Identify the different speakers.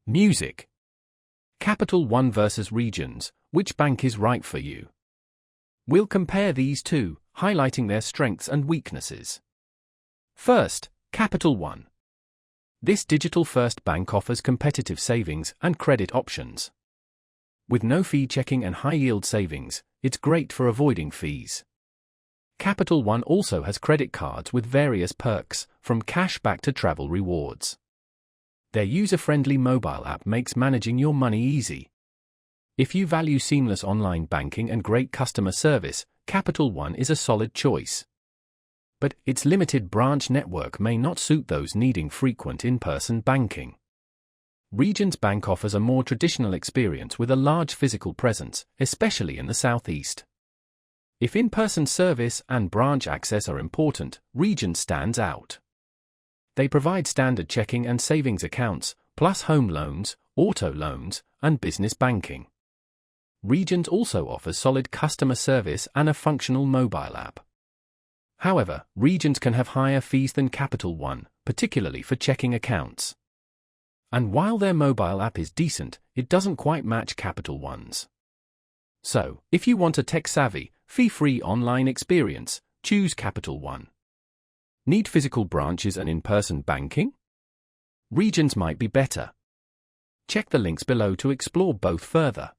Speaker 1: Music. Capital One versus Regions, which bank is right for you? We'll compare these two, highlighting their strengths and weaknesses. First, Capital One. This digital-first bank offers competitive savings and credit options. With no fee checking and high-yield savings, it's great for avoiding fees. Capital One also has credit cards with various perks, from cash back to travel rewards. Their user-friendly mobile app makes managing your money easy. If you value seamless online banking and great customer service, Capital One is a solid choice. But its limited branch network may not suit those needing frequent in-person banking. Regions Bank offers a more traditional experience with a large physical presence, especially in the Southeast. If in-person service and branch access are important, Regions stands out. They provide standard checking and savings accounts, plus home loans, auto loans, and business banking. Regions also offers solid customer service and a functional mobile app. However, Regions can have higher fees than Capital One, particularly for checking accounts. And while their mobile app is decent, it doesn't quite match Capital One's. So, if you want a tech-savvy, fee-free online experience, choose Capital One. Need physical branches and in-person banking? Regions might be better. Check the links below to explore both further.